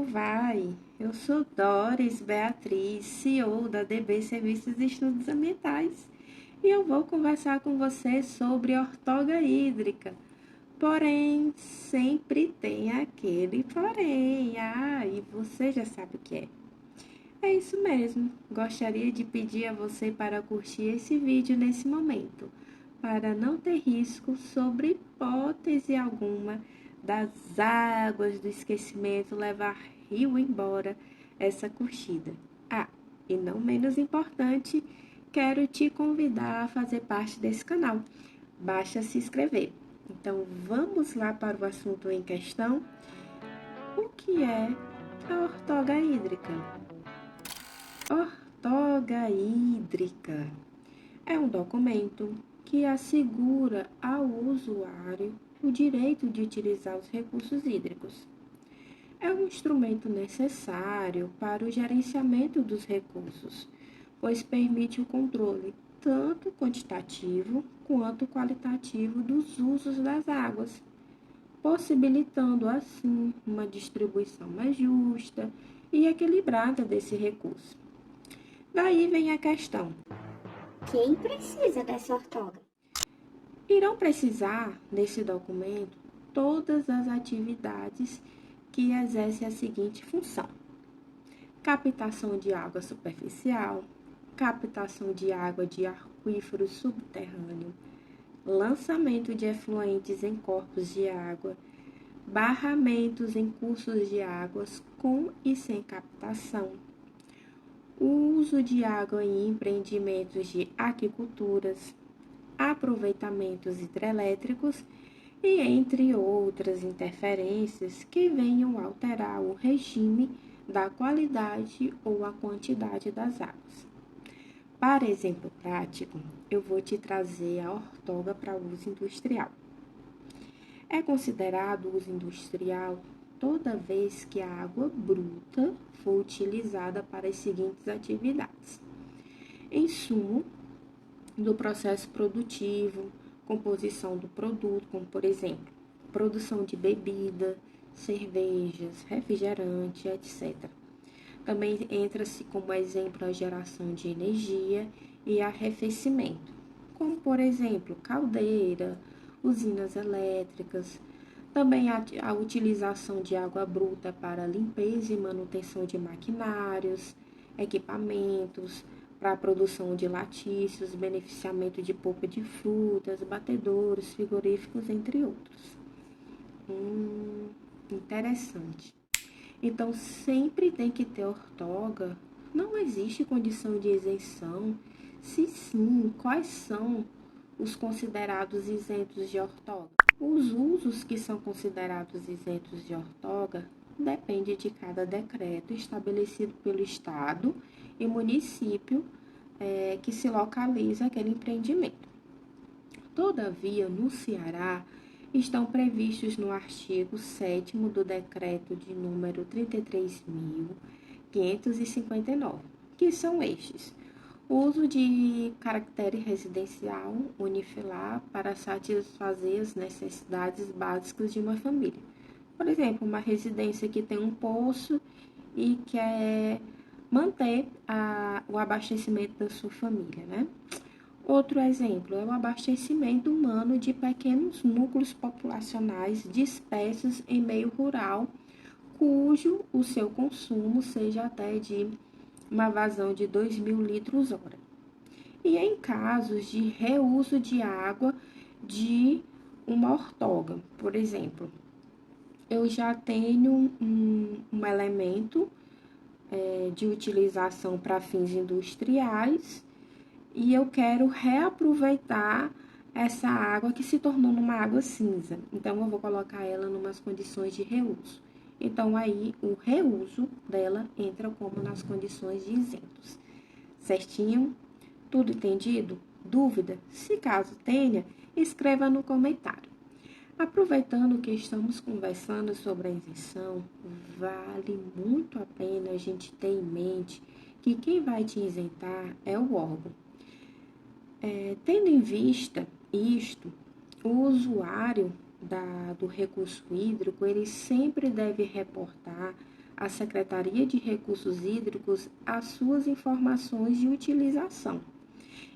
vai? Eu sou Doris Beatriz, CEO da DB Serviços e Estudos Ambientais, e eu vou conversar com você sobre ortoga hídrica. Porém, sempre tem aquele porém. E você já sabe o que é. É isso mesmo. Gostaria de pedir a você para curtir esse vídeo nesse momento, para não ter risco sobre hipótese alguma das águas do esquecimento levar rio embora essa curtida. E não menos importante, quero te convidar a fazer parte desse canal. Basta se inscrever. Então, vamos lá para o assunto em questão. O que é a ortoga hídrica? Ortoga hídrica é um documento que assegura ao usuário o direito de utilizar os recursos hídricos. É um instrumento necessário para o gerenciamento dos recursos, pois permite o controle tanto quantitativo quanto qualitativo dos usos das águas, possibilitando assim uma distribuição mais justa e equilibrada desse recurso. Daí vem a questão: quem precisa dessa ortoga? Irão precisar desse documento todas as atividades que exercem a seguinte função: captação de água superficial, captação de água de aquífero subterrâneo, lançamento de efluentes em corpos de água, barramentos em cursos de águas com e sem captação, uso de água em empreendimentos de aquiculturas, aproveitamentos hidrelétricos e entre outras interferências que venham alterar o regime da qualidade ou a quantidade das águas. Para exemplo prático, eu vou te trazer a ortoga para uso industrial. É considerado uso industrial toda vez que a água bruta for utilizada para as seguintes atividades: insumo do processo produtivo, composição do produto, como por exemplo, produção de bebida, cervejas, refrigerante, etc. Também entra-se como exemplo a geração de energia e arrefecimento, como por exemplo, caldeira, usinas elétricas. Também a utilização de água bruta para limpeza e manutenção de maquinários, equipamentos, para a produção de laticínios, beneficiamento de polpa de frutas, batedouros, frigoríficos, entre outros. Interessante. Então, sempre tem que ter ortoga. Não existe condição de isenção. Se sim, quais são os considerados isentos de ortoga? Os usos que são considerados isentos de ortoga depende de cada decreto estabelecido pelo Estado e município que se localiza aquele empreendimento. Todavia, no Ceará, estão previstos no artigo 7º do decreto de número 33.559, que são estes: uso de caractere residencial unifilar para satisfazer as necessidades básicas de uma família. Por exemplo, uma residência que tem um poço e quer manter o abastecimento da sua família, né? Outro exemplo é o abastecimento humano de pequenos núcleos populacionais dispersos em meio rural, cujo o seu consumo seja até de uma vazão de 2.000 litros hora. E em casos de reuso de água de uma ortoga, por exemplo, eu já tenho um elemento de utilização para fins industriais e eu quero reaproveitar essa água que se tornou numa água cinza. Então, eu vou colocar ela em umas condições de reuso. Então, aí, o reuso dela entra como nas condições de isentos. Certinho? Tudo entendido? Dúvida? Se caso tenha, escreva no comentário. Aproveitando que estamos conversando sobre a isenção, vale muito a pena a gente ter em mente que quem vai te isentar é o órgão. Tendo em vista isto, o usuário do recurso hídrico, ele sempre deve reportar à Secretaria de Recursos Hídricos as suas informações de utilização.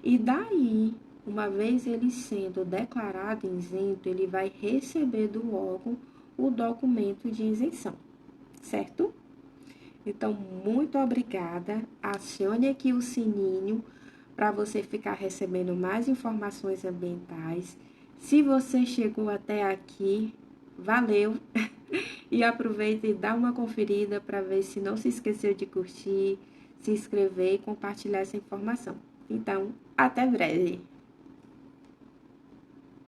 E daí, uma vez ele sendo declarado isento, ele vai receber do órgão o documento de isenção, certo? Então, muito obrigada. Acione aqui o sininho para você ficar recebendo mais informações ambientais. Se você chegou até aqui, valeu! E aproveita e dá uma conferida para ver se não se esqueceu de curtir, se inscrever e compartilhar essa informação. Então, até breve!